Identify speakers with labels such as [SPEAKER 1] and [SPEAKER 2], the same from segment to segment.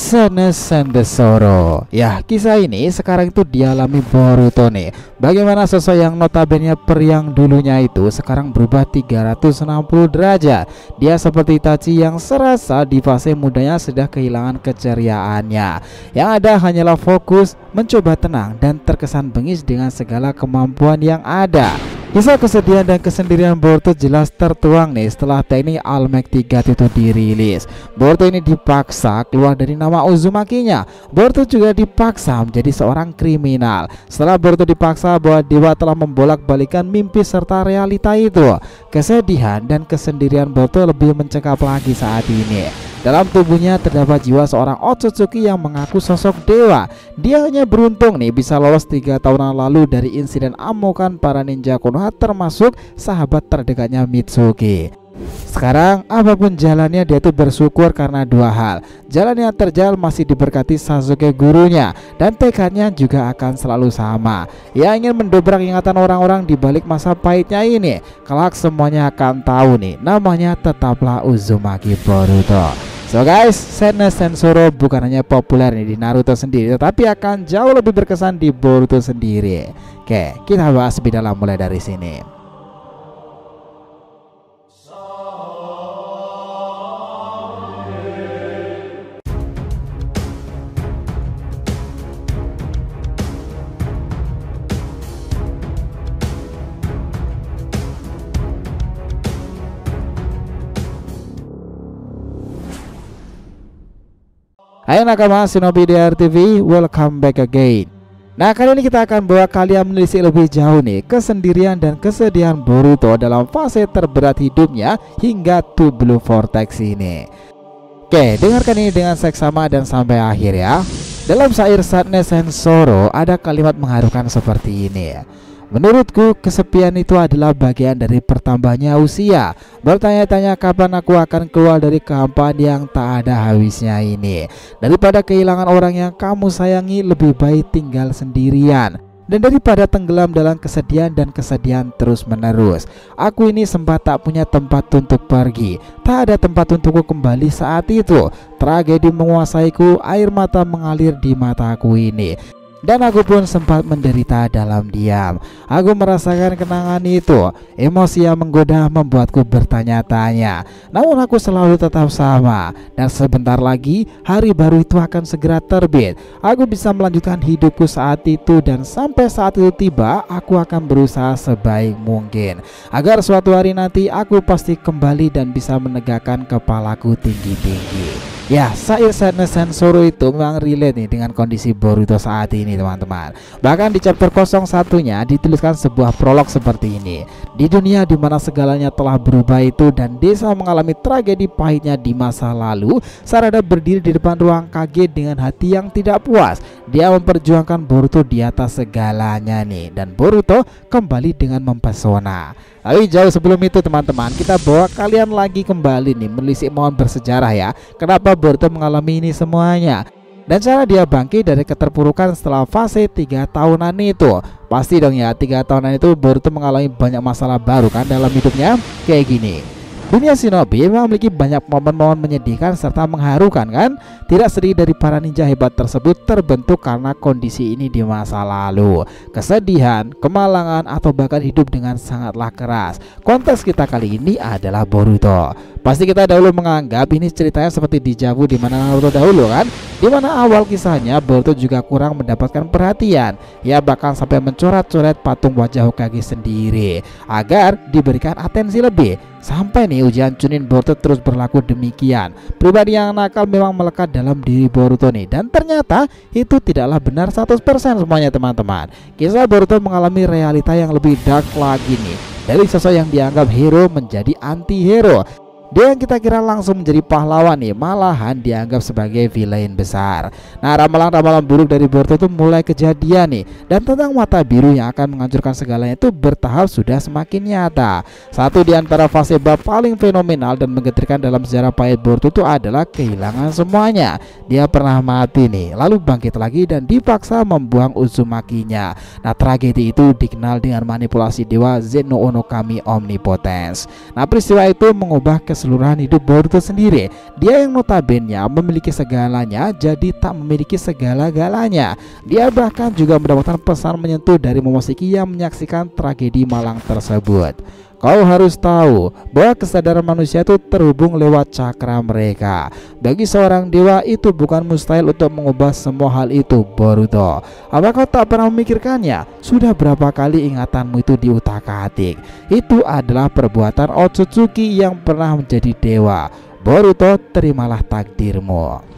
[SPEAKER 1] Senesan Desoro. Ya, kisah ini sekarang itu dialami Boruto nih. Bagaimana sosok yang notabene periang dulunya itu sekarang berubah 360 derajat. Dia seperti Itachi yang serasa di fase mudanya sudah kehilangan keceriaannya. Yang ada hanyalah fokus, mencoba tenang dan terkesan bengis dengan segala kemampuan yang ada. Kisah kesedihan dan kesendirian Boruto jelas tertuang nih setelah teknik All-Might 3 itu dirilis. Boruto ini dipaksa keluar dari nama Uzumakinya. Boruto juga dipaksa menjadi seorang kriminal. Setelah Boruto dipaksa bahwa dewa telah membolak-balikan mimpi serta realita itu, kesedihan dan kesendirian Boruto lebih mencekam lagi saat ini. Dalam tubuhnya terdapat jiwa seorang Otsutsuki yang mengaku sosok dewa. Dia hanya beruntung nih bisa lolos 3 tahunan lalu dari insiden amukan para ninja Konoha, termasuk sahabat terdekatnya Mitsuki. Sekarang apapun jalannya dia tuh bersyukur karena dua hal. Jalan yang terjal masih diberkati Sasuke gurunya, dan tekadnya juga akan selalu sama. Ia ingin mendobrak ingatan orang-orang di balik masa pahitnya ini. Kelak semuanya akan tahu nih, namanya tetaplah Uzumaki Boruto. So guys, Senesan Desoro bukan hanya populer nih di Naruto sendiri, tetapi akan jauh lebih berkesan di Boruto sendiri. Oke, kita bahas lebih dalam mulai dari sini. Hai nakama Shinobi DR TV, welcome back again. Nah, kali ini kita akan bawa kalian menelisik lebih jauh nih kesendirian dan kesedihan Boruto dalam fase terberat hidupnya hingga To Blue Vortex ini. Oke, dengarkan ini dengan seksama dan sampai akhir ya. Dalam syair Senesan Desoro ada kalimat mengharukan seperti ini. Menurutku kesepian itu adalah bagian dari bertambahnya usia. Bertanya-tanya kapan aku akan keluar dari kehampaan yang tak ada habisnya ini. Daripada kehilangan orang yang kamu sayangi, lebih baik tinggal sendirian. Dan daripada tenggelam dalam kesedihan dan kesedihan terus menerus, aku ini sempat tak punya tempat untuk pergi. Tak ada tempat untukku kembali saat itu. Tragedi menguasaiku, air mata mengalir di mataku ini. Dan aku pun sempat menderita dalam diam. Aku merasakan kenangan itu. Emosi yang menggoda membuatku bertanya-tanya. Namun aku selalu tetap sama. Dan sebentar lagi hari baru itu akan segera terbit. Aku bisa melanjutkan hidupku saat itu. Dan sampai saat itu tiba, aku akan berusaha sebaik mungkin agar suatu hari nanti aku pasti kembali dan bisa menegakkan kepalaku tinggi-tinggi. Ya, syair Senesan Desoro itu memang relate nih dengan kondisi Boruto saat ini teman-teman. Bahkan di chapter 01-nya dituliskan sebuah prolog seperti ini. Di dunia dimana segalanya telah berubah itu dan desa mengalami tragedi pahitnya di masa lalu, Sarada berdiri di depan ruang Kage dengan hati yang tidak puas. Dia memperjuangkan Boruto di atas segalanya nih. Dan Boruto kembali dengan mempesona. Tapi jauh sebelum itu teman-teman, kita bawa kalian lagi kembali nih menelisik mohon bersejarah ya. Kenapa Boruto mengalami ini semuanya, dan cara dia bangkit dari keterpurukan setelah fase 3 tahunan itu. Pasti dong ya, 3 tahunan itu Boruto mengalami banyak masalah baru kan dalam hidupnya. Kayak gini, dunia shinobi memang memiliki banyak momen-momen menyedihkan serta mengharukan kan. Tidak sedikit dari para ninja hebat tersebut terbentuk karena kondisi ini di masa lalu. Kesedihan, kemalangan, atau bahkan hidup dengan sangatlah keras. Konteks kita kali ini adalah Boruto. Pasti kita dahulu menganggap ini ceritanya seperti Dejavu di mana Naruto dahulu kan, di mana awal kisahnya Boruto juga kurang mendapatkan perhatian. Ia bahkan sampai mencoret-coret patung wajah Hokage sendiri agar diberikan atensi lebih. Sampai nih ujian Chunin Boruto terus berlaku demikian. Pribadi yang nakal memang melekat dalam diri Boruto nih. Dan ternyata itu tidaklah benar 100% semuanya teman-teman. Kisah Boruto mengalami realita yang lebih dark lagi nih. Dari sosok yang dianggap hero menjadi anti-hero. Dia yang kita kira langsung menjadi pahlawan nih, malahan dianggap sebagai villain besar. Nah, ramalan-ramalan buruk dari Boruto itu mulai kejadian nih. Dan tentang mata biru yang akan menghancurkan segalanya itu bertahap sudah semakin nyata. Satu di antara fase bab paling fenomenal dan menggetarkan dalam sejarah pahit Boruto itu adalah kehilangan semuanya. Dia pernah mati nih, lalu bangkit lagi dan dipaksa membuang Uzumakinya. Nah, tragedi itu dikenal dengan manipulasi dewa Zen no Ono Kami Omnipotence. Nah, peristiwa itu mengubah keseluruhan hidup Boruto sendiri. Dia yang notabene memiliki segalanya jadi tak memiliki segala-galanya. Dia bahkan juga mendapatkan pesan menyentuh dari Momoshiki yang menyaksikan tragedi malang tersebut. Kau harus tahu bahwa kesadaran manusia itu terhubung lewat cakra mereka. Bagi seorang dewa itu bukan mustahil untuk mengubah semua hal itu, Boruto. Apa kau tak pernah memikirkannya? Sudah berapa kali ingatanmu itu diutak-atik? Itu adalah perbuatan Otsutsuki yang pernah menjadi dewa. Boruto, terimalah takdirmu.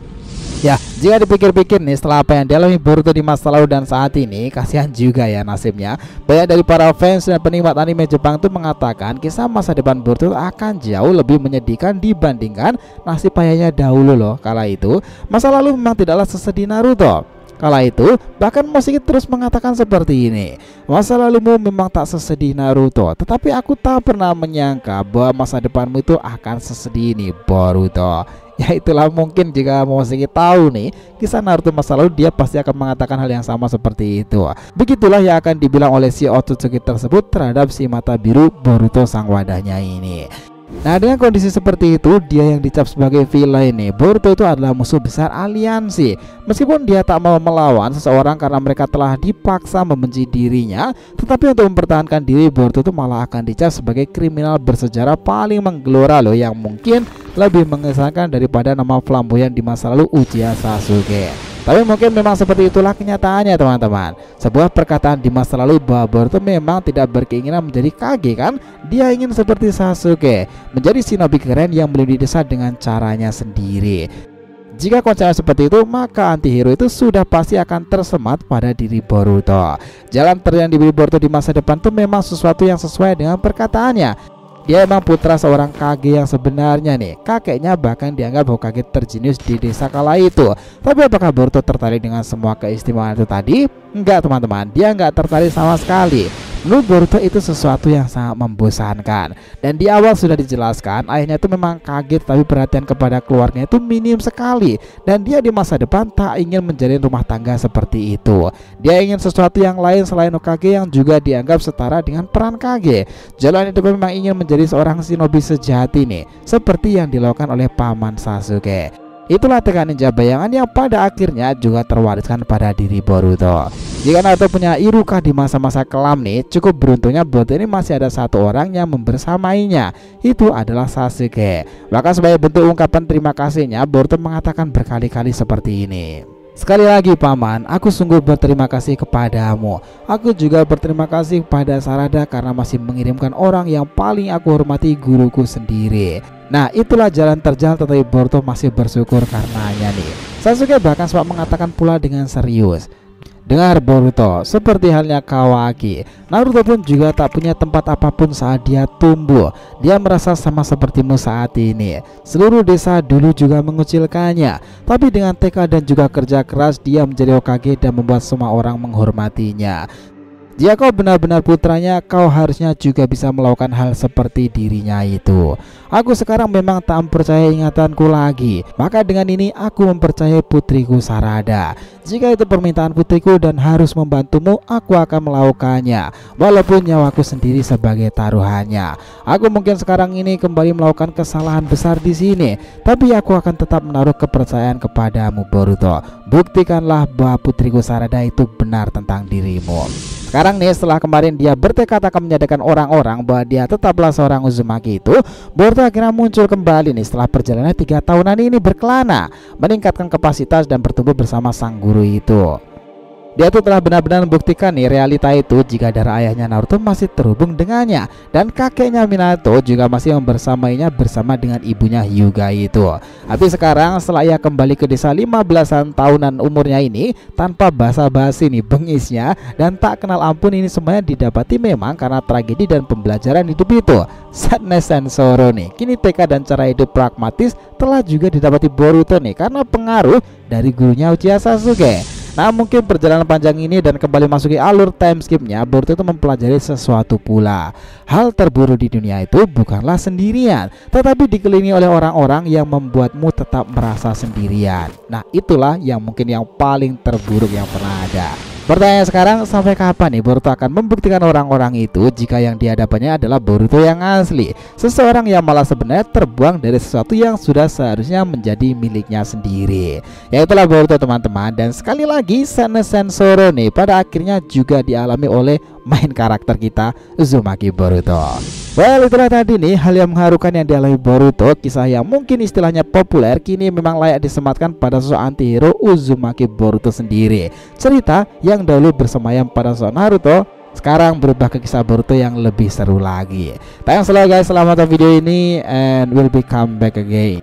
[SPEAKER 1] Ya, jika dipikir-pikir nih, setelah apa yang dialami Boruto di masa lalu dan saat ini, kasihan juga ya nasibnya. Banyak dari para fans dan penikmat anime Jepang tuh mengatakan kisah masa depan Boruto akan jauh lebih menyedihkan dibandingkan nasib ayahnya dahulu loh. Kala itu, masa lalu memang tidaklah sesedih Naruto. Kala itu, bahkan Momoshiki terus mengatakan seperti ini, masa lalumu memang tak sesedih Naruto, tetapi aku tak pernah menyangka bahwa masa depanmu itu akan sesedih ini, Boruto. Ya itulah, mungkin jika Momoshiki tahu nih kisah Naruto masa lalu, dia pasti akan mengatakan hal yang sama seperti itu. Begitulah yang akan dibilang oleh si Otsutsuki tersebut terhadap si mata biru Boruto sang wadahnya ini. Nah, dengan kondisi seperti itu, dia yang dicap sebagai villain ini, Boruto itu adalah musuh besar aliansi. Meskipun dia tak mau melawan seseorang karena mereka telah dipaksa membenci dirinya, tetapi untuk mempertahankan diri, Boruto itu malah akan dicap sebagai kriminal bersejarah paling menggelora loh, yang mungkin lebih mengesankan daripada nama flamboyan di masa lalu Uchiha Sasuke. Tapi mungkin memang seperti itulah kenyataannya teman-teman. Sebuah perkataan di masa lalu bahwa Boruto memang tidak berkeinginan menjadi Kage kan. Dia ingin seperti Sasuke, menjadi shinobi keren yang melindungi desa dengan caranya sendiri. Jika konsep seperti itu, maka antihero itu sudah pasti akan tersemat pada diri Boruto. Jalan terjang diberi Boruto di masa depan itu memang sesuatu yang sesuai dengan perkataannya. Dia emang putra seorang Kage yang sebenarnya nih. Kakeknya bahkan dianggap Hokage terjenius di desa kala itu. Tapi apakah Boruto tertarik dengan semua keistimewaan itu tadi? Enggak teman-teman, dia enggak tertarik sama sekali. Menurut Boruto itu sesuatu yang sangat membosankan. Dan di awal sudah dijelaskan, ayahnya itu memang kaget, tapi perhatian kepada keluarganya itu minim sekali. Dan dia di masa depan tak ingin menjalin rumah tangga seperti itu. Dia ingin sesuatu yang lain selain Hokage yang juga dianggap setara dengan peran Kage. Jalan itu memang ingin menjadi seorang shinobi sejati nih, seperti yang dilakukan oleh paman Sasuke. Itulah tekad ninja bayangan yang pada akhirnya juga terwariskan pada diri Boruto. Jika Naruto punya Iruka di masa-masa kelam nih, cukup beruntungnya Boruto ini masih ada satu orang yang membersamainya. Itu adalah Sasuke. Bahkan sebagai bentuk ungkapan terima kasihnya, Boruto mengatakan berkali-kali seperti ini. Sekali lagi paman, aku sungguh berterima kasih kepadamu. Aku juga berterima kasih kepada Sarada karena masih mengirimkan orang yang paling aku hormati, guruku sendiri. Nah, itulah jalan terjal, tetapi Boruto masih bersyukur karenanya nih. Sasuke bahkan sempat mengatakan pula dengan serius, dengar Boruto, seperti halnya Kawaki, Naruto pun juga tak punya tempat apapun saat dia tumbuh. Dia merasa sama sepertimu saat ini. Seluruh desa dulu juga mengucilkannya, tapi dengan tekad dan juga kerja keras dia menjadi Hokage dan membuat semua orang menghormatinya. Jika kau benar-benar putranya, kau harusnya juga bisa melakukan hal seperti dirinya itu. Aku sekarang memang tak mempercayai ingatanku lagi. Maka dengan ini aku mempercayai putriku Sarada. Jika itu permintaan putriku dan harus membantumu, aku akan melakukannya, walaupun nyawaku sendiri sebagai taruhannya. Aku mungkin sekarang ini kembali melakukan kesalahan besar di sini, tapi aku akan tetap menaruh kepercayaan kepadamu Boruto. Buktikanlah bahwa putriku Sarada itu benar tentang dirimu. Sekarang nih, setelah kemarin dia bertekad akan menyadarkan orang-orang bahwa dia tetaplah seorang Uzumaki itu, Boruto akhirnya muncul kembali nih setelah perjalanan 3 tahunan ini berkelana, meningkatkan kapasitas dan bertumbuh bersama sang guru itu. Dia tuh telah benar-benar membuktikan nih realita itu jika darah ayahnya Naruto masih terhubung dengannya, dan kakeknya Minato juga masih membersamainya bersama dengan ibunya Hyuga itu. Tapi sekarang setelah ia kembali ke desa 15-an tahunan umurnya ini, tanpa basa-basi nih bengisnya dan tak kenal ampun, ini semuanya didapati memang karena tragedi dan pembelajaran hidup itu. Sadness and sorrow nih. Kini tekad dan cara hidup pragmatis telah juga didapati Boruto nih karena pengaruh dari gurunya Uchiha Sasuke. Nah, mungkin perjalanan panjang ini dan kembali masuki alur time skipnya, Boruto itu mempelajari sesuatu pula. Hal terburuk di dunia itu bukanlah sendirian, tetapi dikelilingi oleh orang-orang yang membuatmu tetap merasa sendirian. Nah, itulah yang mungkin yang paling terburuk yang pernah ada. Pertanyaan sekarang, sampai kapan nih Boruto akan membuktikan orang-orang itu jika yang dihadapannya adalah Boruto yang asli, seseorang yang malah sebenarnya terbuang dari sesuatu yang sudah seharusnya menjadi miliknya sendiri. Ya itulah Boruto teman-teman, dan sekali lagi Senen Zoro nih pada akhirnya juga dialami oleh main karakter kita Uzumaki Boruto. Well, itulah tadi nih hal yang mengharukan yang dialami Boruto, kisah yang mungkin istilahnya populer kini memang layak disematkan pada sosok antihero Uzumaki Boruto sendiri. Cerita yang dahulu bersemayam pada sosok Naruto sekarang berubah ke kisah Boruto yang lebih seru lagi. Tayang selalu guys, selamat nonton video ini and we'll be come back again.